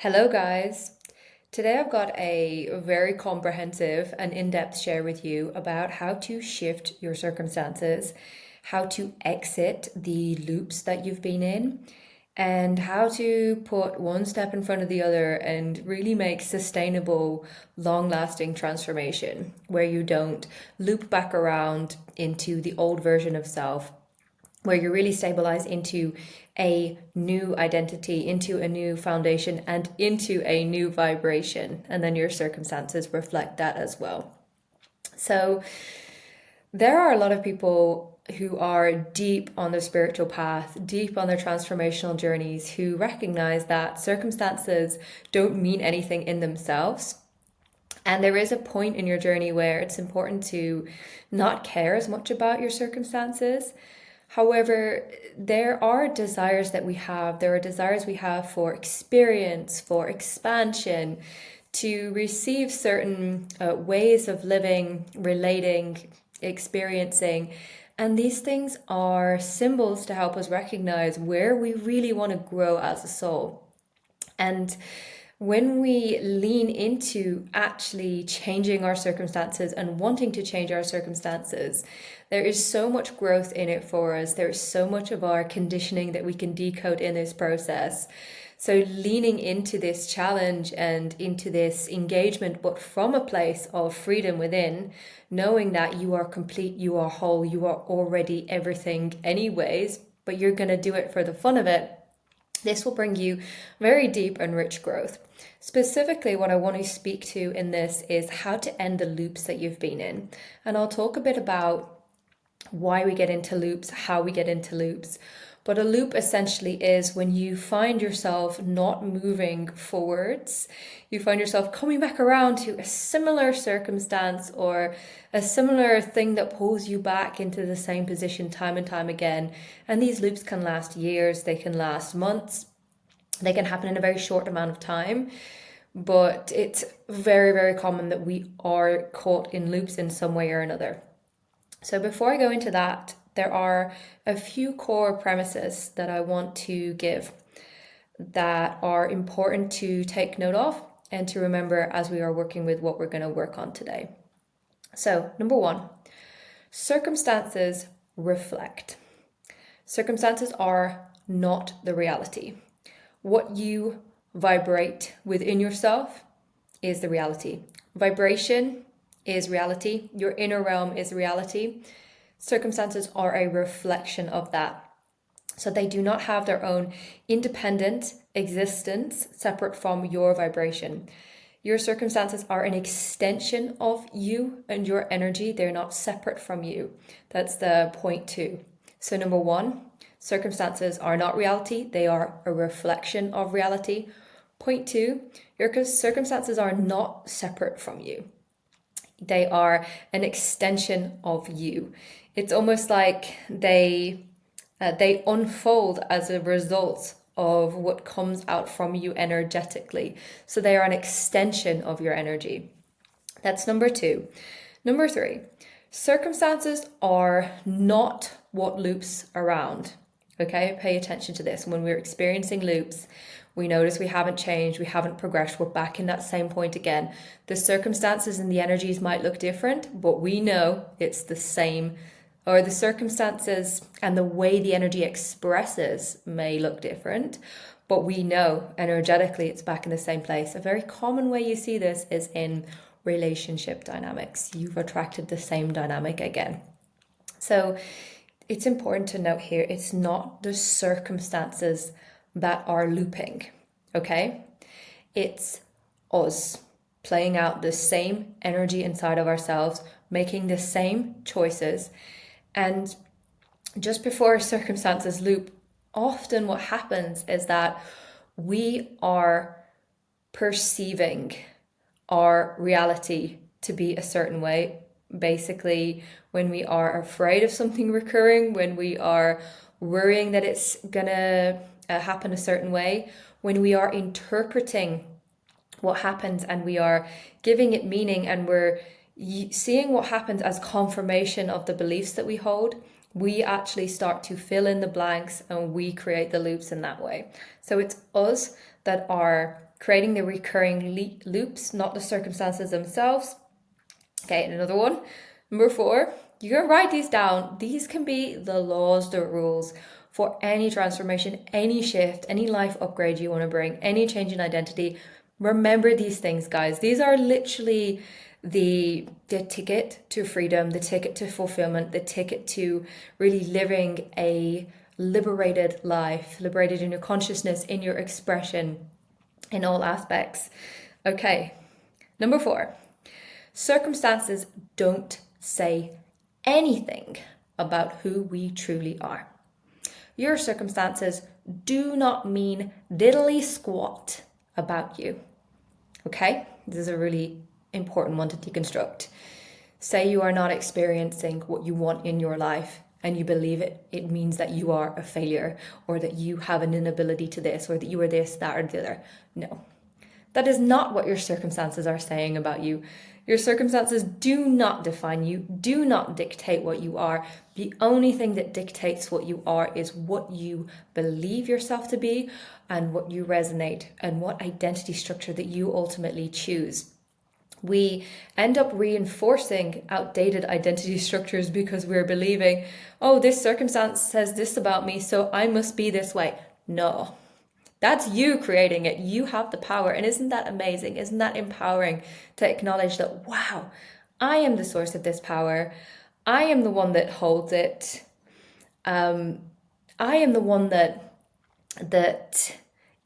Hello, guys. Today I've got a very comprehensive and in-depth share with you about how to shift your circumstances, how to exit the loops that you've been in, and how to put one step in front of the other and really make sustainable, long-lasting transformation where you don't loop back around into the old version of self, where you really stabilize into a new identity, into a new foundation, and into a new vibration. And then your circumstances reflect that as well. So, there are a lot of people who are deep on their spiritual path, deep on their transformational journeys, who recognize that circumstances don't mean anything in themselves. And there is a point in your journey where it's important to not care as much about your circumstances. However, there are desires that we have. There are desires we have for experience, for expansion, to receive certain ways of living, relating, experiencing. And these things are symbols to help us recognize where we really want to grow as a soul. And when we lean into actually changing our circumstances and wanting to change our circumstances, there is so much growth in it for us. There is so much of our conditioning that we can decode in this process. So leaning into this challenge and into this engagement, but from a place of freedom within, knowing that you are complete, you are whole, you are already everything anyways, but you're going to do it for the fun of it. This will bring you very deep and rich growth. Specifically, what I want to speak to in this is how to end the loops that you've been in. And I'll talk a bit about why we get into loops, how we get into loops. But a loop essentially is when you find yourself not moving forwards, you find yourself coming back around to a similar circumstance or a similar thing that pulls you back into the same position time and time again. And these loops can last years, they can last months, they can happen in a very short amount of time. But it's very, very common that we are caught in loops in some way or another. So before I go into that, there are a few core premises that I want to give that are important to take note of and to remember as we are working with what we're going to work on today. So, number one, circumstances reflect. Circumstances are not the reality. What you vibrate within yourself is the reality. Vibration is reality. Your inner realm is reality. Circumstances are a reflection of that. So they do not have their own independent existence separate from your vibration. Your circumstances are an extension of you and your energy. They're not separate from you. That's the point two. So number one, circumstances are not reality. They are a reflection of reality. Point two, your circumstances are not separate from you. They are an extension of you. It's almost like they unfold as a result of what comes out from you energetically. So they are an extension of your energy. That's number two. Number three, circumstances are not what loops around. Okay, pay attention to this. When we're experiencing loops, we notice we haven't changed, we haven't progressed, we're back in that same point again. The circumstances and the energies might look different, but we know it's the same, or the circumstances and the way the energy expresses may look different, but we know energetically it's back in the same place. A very common way you see this is in relationship dynamics. You've attracted the same dynamic again. So it's important to note here, it's not the circumstances that are looping, okay? It's us playing out the same energy inside of ourselves, making the same choices. And just before circumstances loop, often what happens is that we are perceiving our reality to be a certain way. Basically, when we are afraid of something recurring, when we are worrying that it's gonna happen a certain way, when we are interpreting what happens and we are giving it meaning and we're seeing what happens as confirmation of the beliefs that we hold, we actually start to fill in the blanks and we create the loops in that way. So it's us that are creating the recurring loops, not the circumstances themselves. Okay, and another one. Number 4, you're going to write these down. These can be the laws, the rules for any transformation, any shift, any life upgrade you want to bring, any change in identity. Remember these things, guys. These are literally the ticket to freedom, the ticket to fulfillment, the ticket to really living a liberated life, liberated in your consciousness, in your expression, in all aspects. Okay, number 4, circumstances don't say anything about who we truly are. Your circumstances do not mean diddly squat about you. Okay, this is a really important one to deconstruct. Say you are not experiencing what you want in your life and you believe it means that you are a failure, or that you have an inability to this, or that you are this, that, or the other. No, that is not what your circumstances are saying about you. Your circumstances do not define you, do not dictate what you are. The only thing that dictates what you are is what you believe yourself to be and what you resonate and what identity structure that you ultimately choose. We end up reinforcing outdated identity structures because we're believing, oh, this circumstance says this about me, so I must be this way. No. That's you creating it. You have the power. And isn't that amazing? Isn't that empowering to acknowledge that, wow, I am the source of this power. I am the one that holds it. I am the one that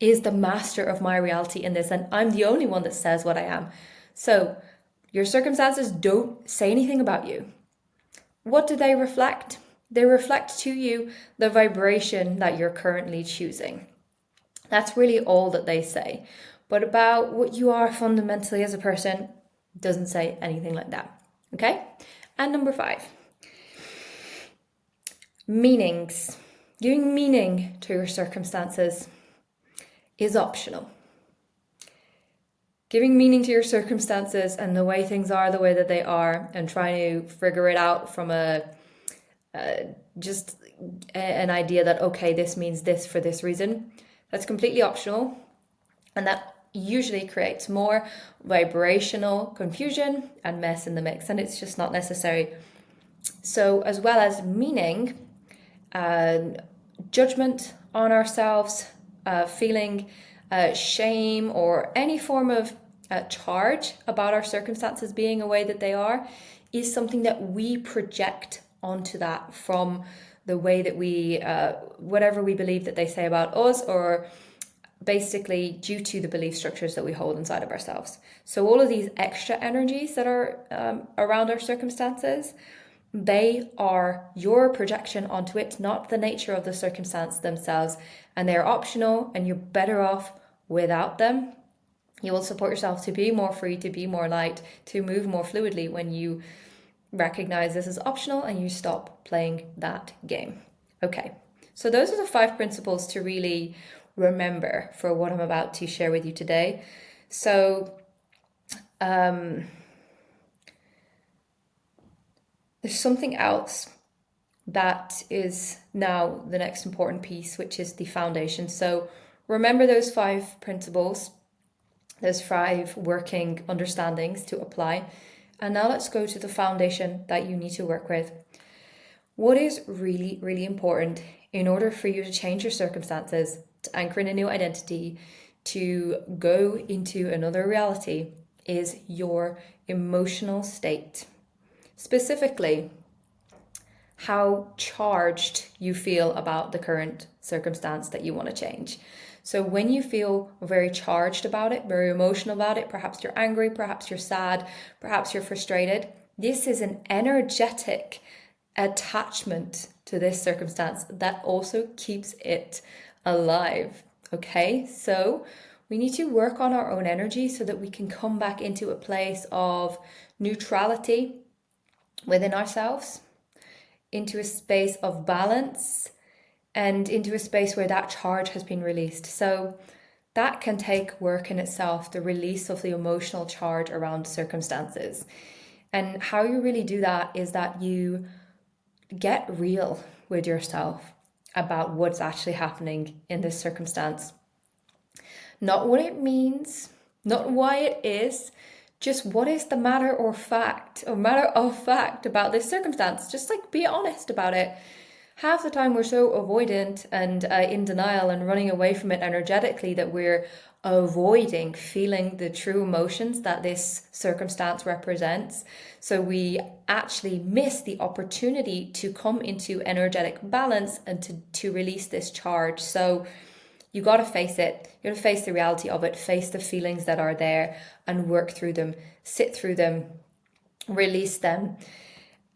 is the master of my reality in this. And I'm the only one that says what I am. So your circumstances don't say anything about you. What do they reflect? They reflect to you the vibration that you're currently choosing. That's really all that they say. But about what you are fundamentally as a person, doesn't say anything like that. Okay? And number 5, meanings. Giving meaning to your circumstances is optional. Giving meaning to your circumstances and the way things are the way that they are, and trying to figure it out from just an idea that, okay, this means this for this reason, that's completely optional. And that usually creates more vibrational confusion and mess in the mix, and it's just not necessary. So as well as meaning, judgment on ourselves, feeling shame or any form of charge about our circumstances being a way that they are, is something that we project onto that from the way that we, whatever we believe that they say about us, or basically due to the belief structures that we hold inside of ourselves. So all of these extra energies that are around our circumstances, they are your projection onto it, not the nature of the circumstance themselves. And they're optional, and you're better off without them. You will support yourself to be more free, to be more light, to move more fluidly when you recognize this is optional and you stop playing that game. Okay, so those are the 5 principles to really remember for what I'm about to share with you today. So there's something else that is now the next important piece, which is the foundation. So remember those 5 principles, those 5 working understandings to apply. And now let's go to the foundation that you need to work with. What is really, really important in order for you to change your circumstances, to anchor in a new identity, to go into another reality, is your emotional state. Specifically, how charged you feel about the current circumstance that you want to change. So when you feel very charged about it, very emotional about it, perhaps you're angry, perhaps you're sad, perhaps you're frustrated, this is an energetic attachment to this circumstance that also keeps it alive. Okay, so we need to work on our own energy so that we can come back into a place of neutrality within ourselves, into a space of balance, and into a space where that charge has been released. So that can take work in itself, the release of the emotional charge around circumstances. And how you really do that is that you get real with yourself about what's actually happening in this circumstance. Not what it means, not why it is, just what is the matter of fact about this circumstance. Just like be honest about it. Half the time we're so avoidant and in denial and running away from it energetically that we're avoiding feeling the true emotions that this circumstance represents. So we actually miss the opportunity to come into energetic balance and to release this charge. So you got to face it. You got to face the reality of it, face the feelings that are there and work through them, sit through them, release them,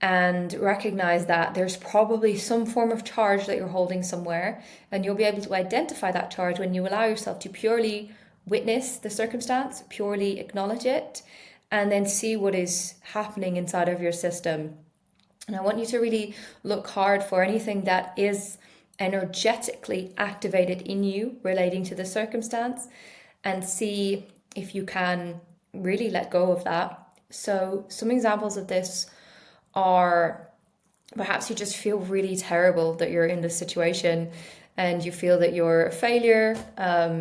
and recognize that there's probably some form of charge that you're holding somewhere, and you'll be able to identify that charge when you allow yourself to purely witness the circumstance, purely acknowledge it, and then see what is happening inside of your system. And I want you to really look hard for anything that is energetically activated in you relating to the circumstance, and see if you can really let go of that. So some examples of this are perhaps you just feel really terrible that you're in this situation and you feel that you're a failure.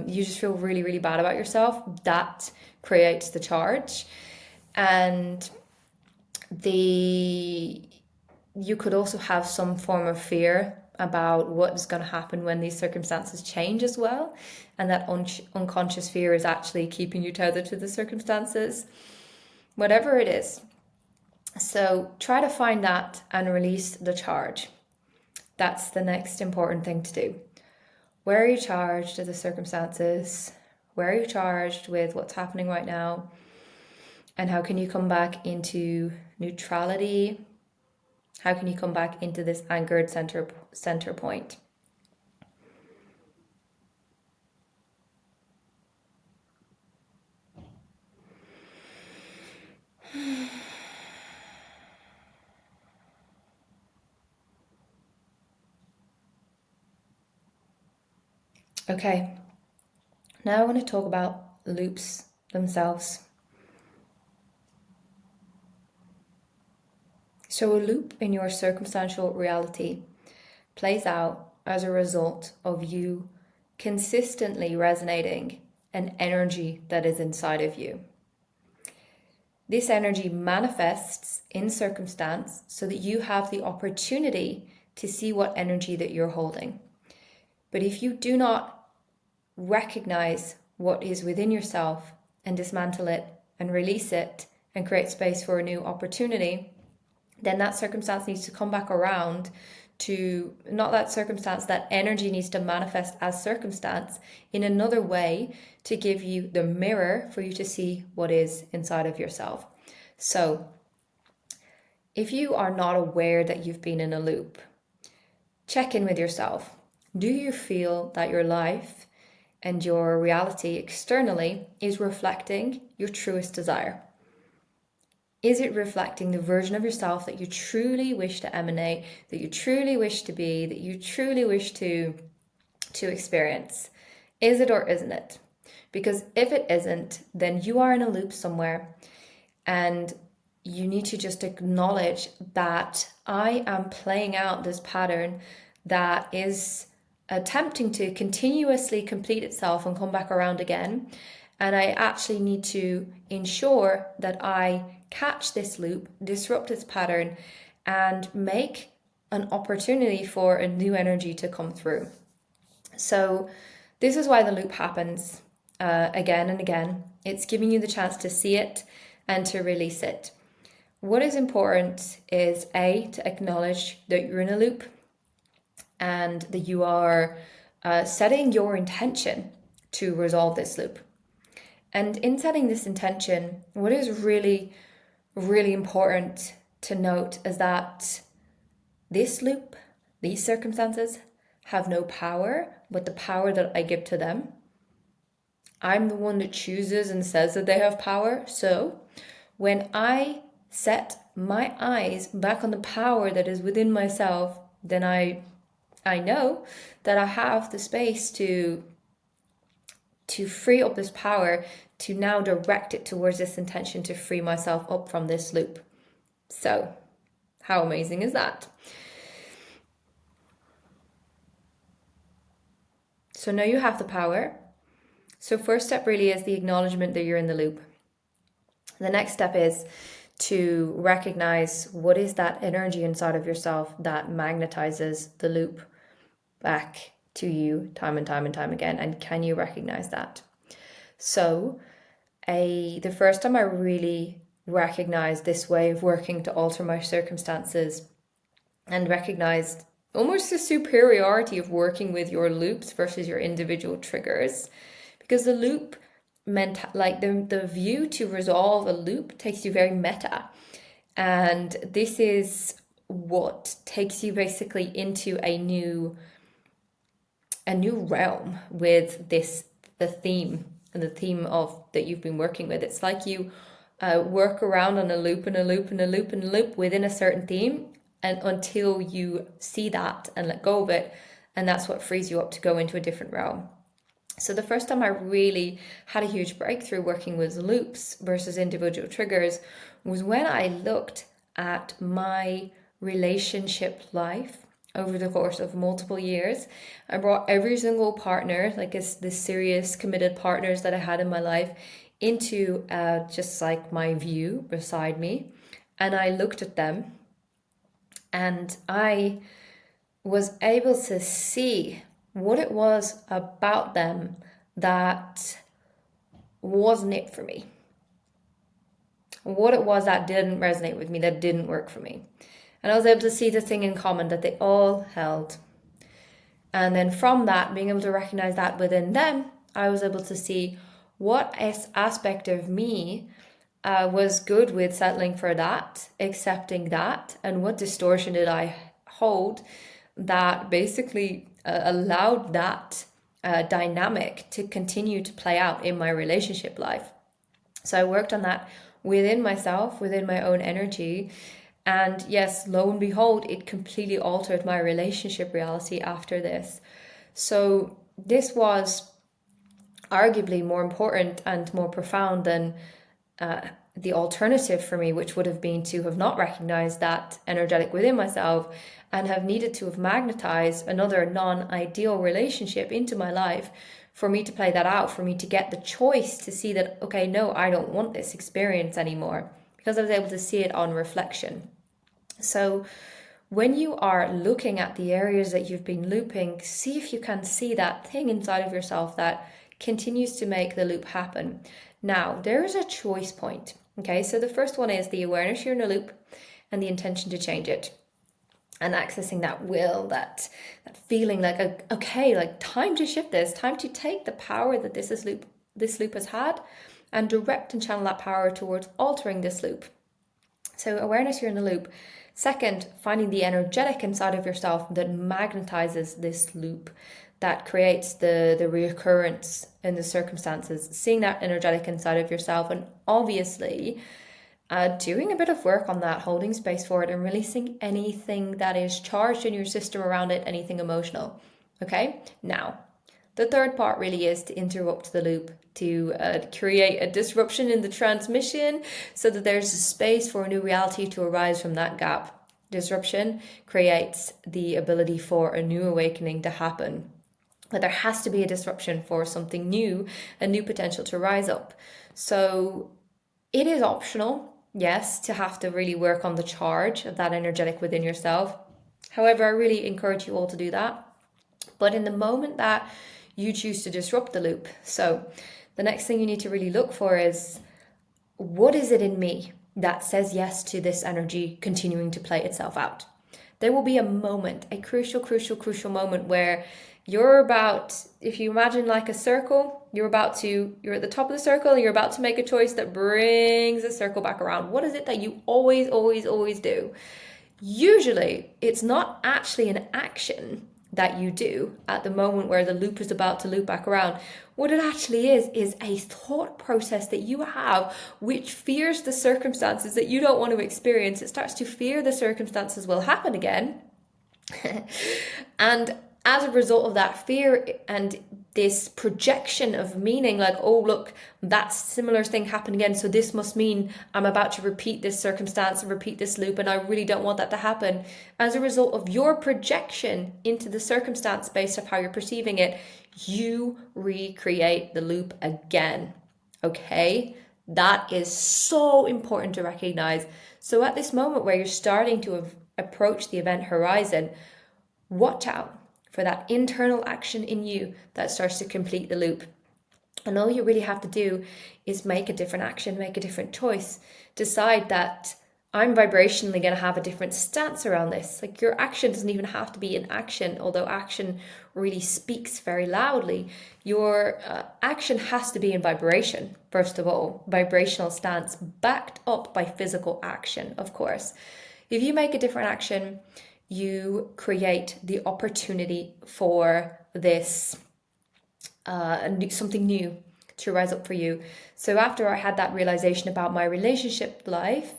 You just feel really, really bad about yourself. That creates the charge. And you could also have some form of fear about what is going to happen when these circumstances change as well. And that unconscious fear is actually keeping you tethered to the circumstances, whatever it is. So try to find that and release the charge. That's the next important thing to do. Where are you charged to the circumstances? Where are you charged with what's happening right now? And how can you come back into neutrality? How can you come back into this anchored center point? Okay, now I want to talk about loops themselves. So a loop in your circumstantial reality plays out as a result of you consistently resonating an energy that is inside of you. This energy manifests in circumstance so that you have the opportunity to see what energy that you're holding. But if you do not recognize what is within yourself and dismantle it and release it and create space for a new opportunity, then that circumstance needs to come back around to, not that circumstance, that energy needs to manifest as circumstance in another way to give you the mirror for you to see what is inside of yourself. So if you are not aware that you've been in a loop, check in with yourself. Do you feel that your life and your reality externally is reflecting your truest desire? Is it reflecting the version of yourself that you truly wish to emanate, that you truly wish to be, that you truly wish to experience? Is it or isn't it? Because if it isn't, then you are in a loop somewhere, and you need to just acknowledge that I am playing out this pattern that is attempting to continuously complete itself and come back around again. And I actually need to ensure that I catch this loop, disrupt its pattern, and make an opportunity for a new energy to come through. So this is why the loop happens again and again. It's giving you the chance to see it and to release it. What is important is to acknowledge that you're in a loop and that you are setting your intention to resolve this loop. And in setting this intention, what is really, really important to note is that this loop, these circumstances, have no power but the power that I give to them. I'm the one that chooses and says that they have power. So when I set my eyes back on the power that is within myself, then I know that I have the space to free up this power, to now direct it towards this intention to free myself up from this loop. So how amazing is that? So now you have the power. So first step really is the acknowledgement that you're in the loop. The next step is to recognize what is that energy inside of yourself that magnetizes the loop back to you time and time and time again, and can you recognize that? So the first time I really recognized this way of working to alter my circumstances and recognized almost the superiority of working with your loops versus your individual triggers, because the loop meant like the view to resolve a loop takes you very meta, and this is what takes you basically into a new realm with the theme of that you've been working with. It's like you work around on a loop and a loop and a loop and a loop within a certain theme, and until you see that and let go of it, and that's what frees you up to go into a different realm. So the first time I really had a huge breakthrough working with loops versus individual triggers was when I looked at my relationship life over the course of multiple years. I brought every single partner, like the serious committed partners that I had in my life, into just like my view beside me, and I looked at them and I was able to see what it was about them that wasn't it for me. What it was that didn't resonate with me, that didn't work for me. And I was able to see the thing in common that they all held. And then from that, being able to recognize that within them, I was able to see what aspect of me was good with settling for that, accepting that, and what distortion did I hold that basically allowed that dynamic to continue to play out in my relationship life. So I worked on that within myself, within my own energy. And yes, lo and behold, it completely altered my relationship reality after this. So this was arguably more important and more profound than the alternative for me, which would have been to have not recognized that energetic within myself and have needed to have magnetized another non-ideal relationship into my life for me to play that out, for me to get the choice to see that, okay, no, I don't want this experience anymore, because I was able to see it on reflection. So when you are looking at the areas that you've been looping, see if you can see that thing inside of yourself that continues to make the loop happen. Now, there is a choice point. Okay, so the first one is the awareness you're in a loop and the intention to change it. And accessing that will, that feeling like, okay, like time to shift this, time to take the power that this loop has had and direct and channel that power towards altering this loop. So awareness you're in the loop. Second, finding the energetic inside of yourself that magnetizes this loop, that creates the reoccurrence in the circumstances, seeing that energetic inside of yourself, and obviously doing a bit of work on that, holding space for it and releasing anything that is charged in your system around it, anything emotional. Okay, now the third part really is to interrupt the loop, to create a disruption in the transmission so that there's a space for a new reality to arise from that gap. Disruption creates the ability for a new awakening to happen. But there has to be a disruption for something new, a new potential to rise up. So it is optional, yes, to have to really work on the charge of that energetic within yourself. However, I really encourage you all to do that. But in the moment that you choose to disrupt the loop, so the next thing you need to really look for is, what is it in me that says yes to this energy continuing to play itself out? There will be a moment, a crucial moment where you're about, if you imagine like a circle, you're at the top of the circle, and you're about to make a choice that brings the circle back around. What is it that you always do? Usually, it's not actually an action that you do at the moment where the loop is about to loop back around. What it actually is a thought process that you have which fears the circumstances that you don't want to experience. It starts to fear the circumstances will happen again. And as a result of that fear and this projection of meaning, like, oh, look, that similar thing happened again, so this must mean I'm about to repeat this circumstance and repeat this loop, and I really don't want that to happen. As a result of your projection into the circumstance based off how you're perceiving it, you recreate the loop again. Okay? That is so important to recognize. So at this moment where you're starting to approach the event horizon, watch out for that internal action in you that starts to complete the loop. And all you really have to do is make a different action, make a different choice. Decide that I'm vibrationally going to have a different stance around this. Like, your action doesn't even have to be an action, although action really speaks very loudly. Your action has to be in vibration, first of all. Vibrational stance backed up by physical action, of course. If you make a different action, you create the opportunity for this something new to rise up for you. So after I had that realization about my relationship life,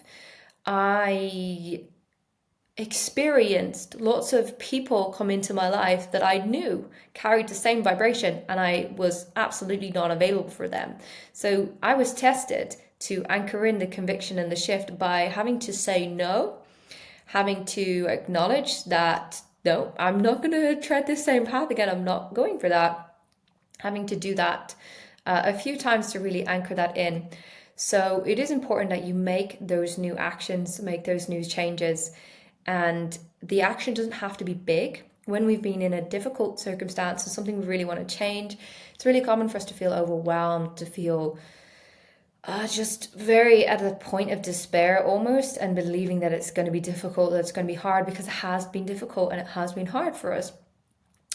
I experienced lots of people come into my life that I knew carried the same vibration, and I was absolutely not available for them. So I was tested to anchor in the conviction and the shift by having to say no, having to acknowledge that, no, I'm not going to tread this same path again. I'm not going for that. Having to do that a few times to really anchor that in. So it is important that you make those new actions, make those new changes. And the action doesn't have to be big. When we've been in a difficult circumstance or something we really want to change, it's really common for us to feel overwhelmed, to feel just very at the point of despair almost, and believing that it's going to be difficult, that it's going to be hard, because it has been difficult and it has been hard for us.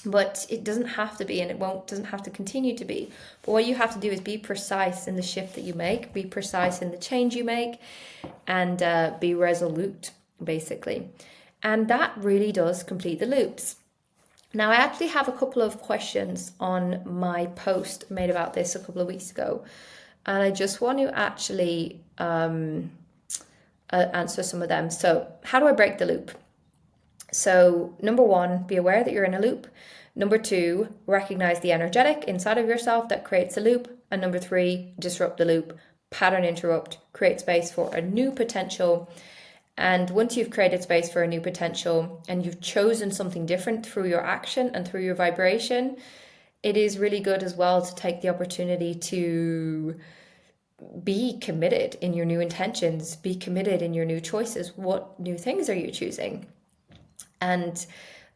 But it doesn't have to be, and doesn't have to continue to be. But what you have to do is be precise in the shift that you make, be precise in the change you make, and be resolute, basically. And that really does complete the loops. Now, I actually have a couple of questions on my post made about this a couple of weeks ago. And I just want to actually answer some of them. So how do I break the loop? So number one, be aware that you're in a loop. Number two, recognize the energetic inside of yourself that creates a loop. And number three, disrupt the loop, pattern interrupt, create space for a new potential. And once you've created space for a new potential and you've chosen something different through your action and through your vibration, it is really good as well to take the opportunity to be committed in your new intentions, be committed in your new choices. What new things are you choosing? And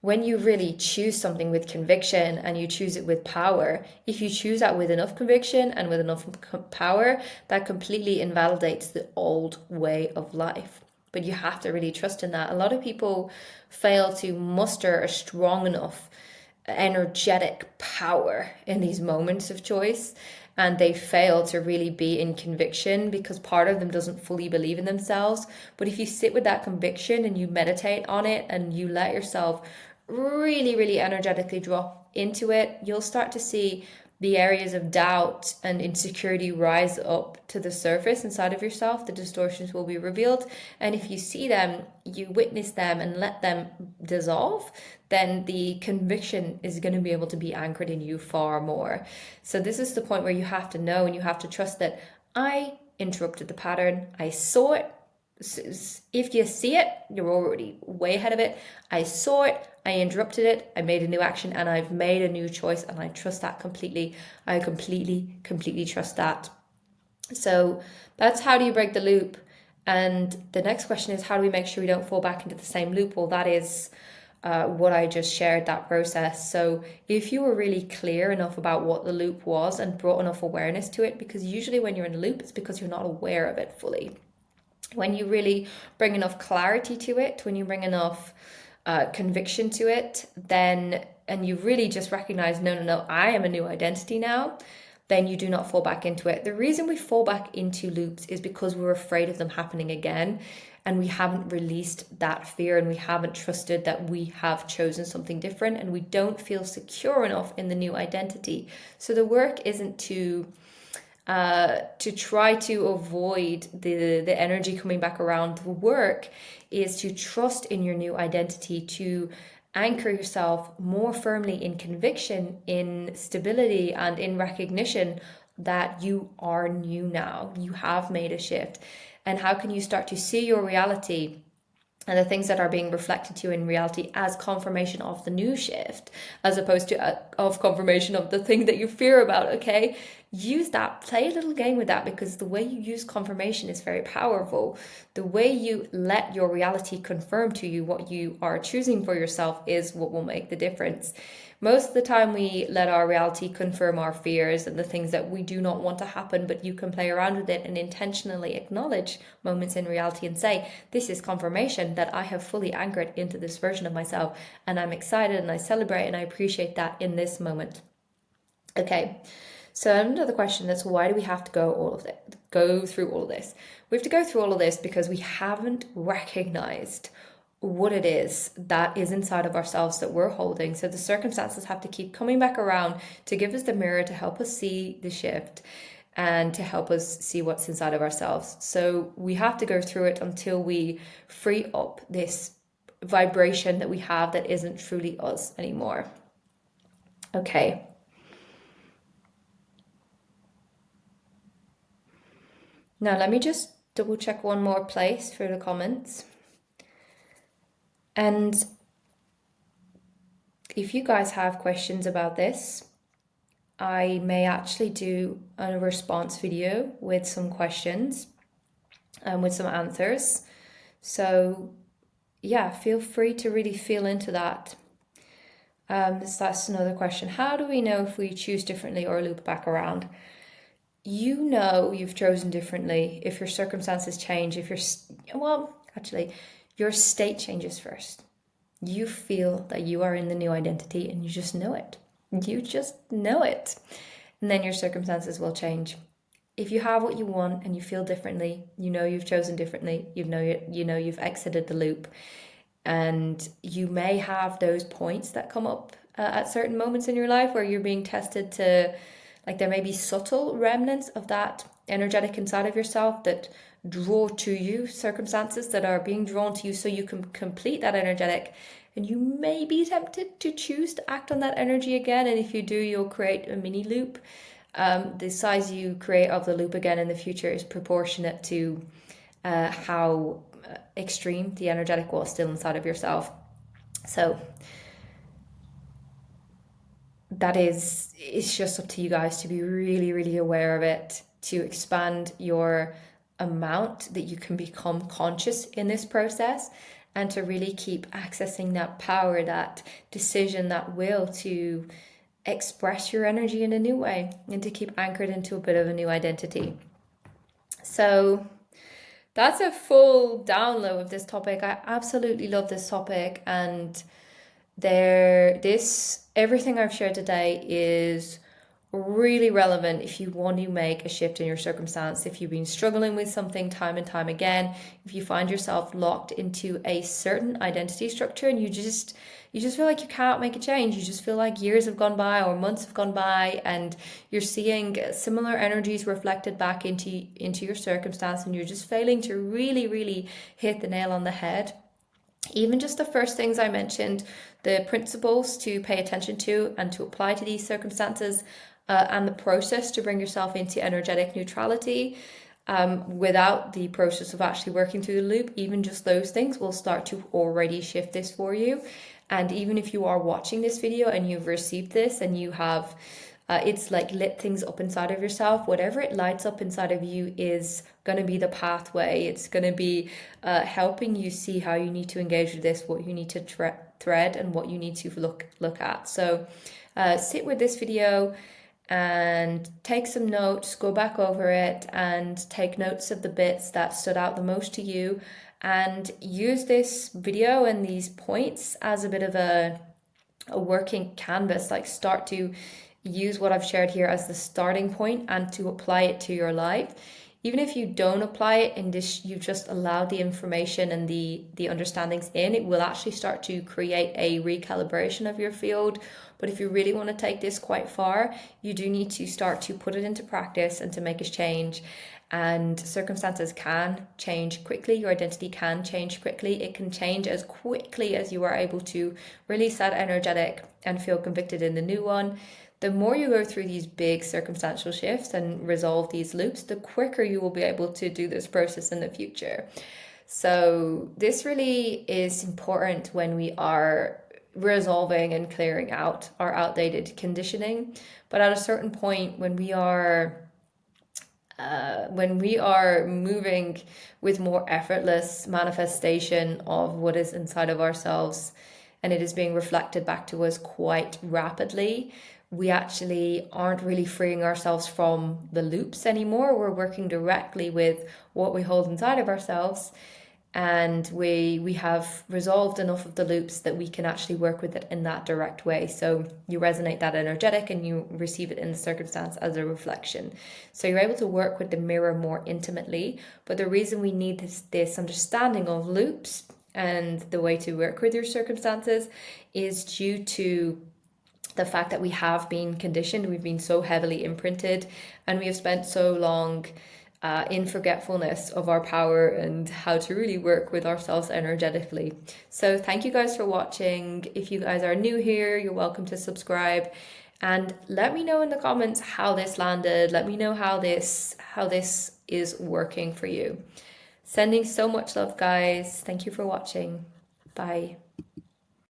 when you really choose something with conviction and you choose it with power, if you choose that with enough conviction and with enough power, that completely invalidates the old way of life. But you have to really trust in that. A lot of people fail to muster a strong enough energetic power in these moments of choice, and they fail to really be in conviction because part of them doesn't fully believe in themselves. But if you sit with that conviction and you meditate on it and you let yourself really, really energetically drop into it, you'll start to see the areas of doubt and insecurity rise up to the surface inside of yourself. The distortions will be revealed. And if you see them, you witness them and let them dissolve, then the conviction is going to be able to be anchored in you far more. So this is the point where you have to know and you have to trust that I interrupted the pattern. I saw it. If you see it, you're already way ahead of it. I saw it, I interrupted it, I made a new action, and I've made a new choice, and I trust that completely. I completely trust that. So that's how do you break the loop. And the next question is, how do we make sure we don't fall back into the same loop? Well, that is what I just shared, that process. So if you were really clear enough about what the loop was and brought enough awareness to it, because usually when you're in a loop, it's because you're not aware of it fully. When you really bring enough clarity to it, when you bring enough conviction to it, then, and you really just recognize, no, I am a new identity now, then you do not fall back into it. The reason we fall back into loops is because we're afraid of them happening again, and we haven't released that fear, and we haven't trusted that we have chosen something different, and we don't feel secure enough in the new identity. So the work isn't to try to avoid the energy coming back around. The work is to trust in your new identity, to anchor yourself more firmly in conviction, in stability, and in recognition that you are new now. You have made a shift. And how can you start to see your reality and the things that are being reflected to you in reality as confirmation of the new shift, as opposed to of confirmation of the thing that you fear about? Okay, use that, play a little game with that, because the way you use confirmation is very powerful. The way you let your reality confirm to you what you are choosing for yourself is what will make the difference. Most of the time we let our reality confirm our fears and the things that we do not want to happen, but you can play around with it and intentionally acknowledge moments in reality and say, this is confirmation that I have fully anchored into this version of myself, and I'm excited and I celebrate and I appreciate that in this moment. Okay, so another question that's, why do we have to go through all of this? We have to go through all of this because we haven't recognized what it is that is inside of ourselves that we're holding. So the circumstances have to keep coming back around to give us the mirror, to help us see the shift and to help us see what's inside of ourselves. So we have to go through it until we free up this vibration that we have that isn't truly us anymore. Okay. Now let me just double check one more place for the comments. And if you guys have questions about this, I may actually do a response video with some questions and with some answers. So yeah, feel free to really feel into that. That's another question. How do we know if we choose differently or loop back around? You know you've chosen differently if your circumstances change, if your state changes first. You feel that you are in the new identity and you just know it. You just know it. And then your circumstances will change. If you have what you want and you feel differently, you know you've chosen differently, you know you've exited the loop. And you may have those points that come up at certain moments in your life where you're being tested to, like, there may be subtle remnants of that energetic inside of yourself that draw to you circumstances that are being drawn to you so you can complete that energetic. And you may be tempted to choose to act on that energy again. And if you do, you'll create a mini loop. The size you create of the loop again in the future is proportionate to how extreme the energetic was still inside of yourself. So it's just up to you guys to be really, really aware of it, to expand your amount that you can become conscious in this process, and to really keep accessing that power, that decision, that will to express your energy in a new way and to keep anchored into a bit of a new identity. So that's a full download of this topic. I absolutely love this topic, and everything I've shared today is really relevant if you want to make a shift in your circumstance, if you've been struggling with something time and time again, if you find yourself locked into a certain identity structure and you just feel like you can't make a change. You just feel like years have gone by or months have gone by and you're seeing similar energies reflected back into your circumstance, and you're just failing to really, really hit the nail on the head. Even just the first things I mentioned, the principles to pay attention to and to apply to these circumstances, and the process to bring yourself into energetic neutrality, without the process of actually working through the loop, even just those things will start to already shift this for you. And even if you are watching this video and you've received this and you have it's like lit things up inside of yourself, whatever it lights up inside of you is going to be the pathway. It's going to be helping you see how you need to engage with this, what you need to thread, and what you need to look at. So sit with this video and take some notes, go back over it and take notes of the bits that stood out the most to you, and use this video and these points as a bit of a working canvas. Like, start to use what I've shared here as the starting point and to apply it to your life. Even if you don't apply it and this, you just allow the information and the understandings in, it will actually start to create a recalibration of your field. But if you really want to take this quite far, you do need to start to put it into practice and to make a change. And circumstances can change quickly. Your identity can change quickly. It can change as quickly as you are able to release that energetic and feel convicted in the new one. The more you go through these big circumstantial shifts and resolve these loops, the quicker you will be able to do this process in the future. So this really is important when we are resolving and clearing out our outdated conditioning. But at a certain point, when we are moving with more effortless manifestation of what is inside of ourselves, and it is being reflected back to us quite rapidly, we actually aren't really freeing ourselves from the loops anymore. We're working directly with what we hold inside of ourselves, and we have resolved enough of the loops that we can actually work with it in that direct way. So you resonate that energetic and you receive it in the circumstance as a reflection. So you're able to work with the mirror more intimately. But the reason we need this understanding of loops and the way to work with your circumstances is due to the fact that we have been conditioned, we've been so heavily imprinted, and we have spent so long in forgetfulness of our power and how to really work with ourselves energetically. So thank you guys for watching. If you guys are new here, you're welcome to subscribe, and let me know in the comments how this landed. Let me know how this is working for you. Sending so much love, guys. Thank you for watching. Bye.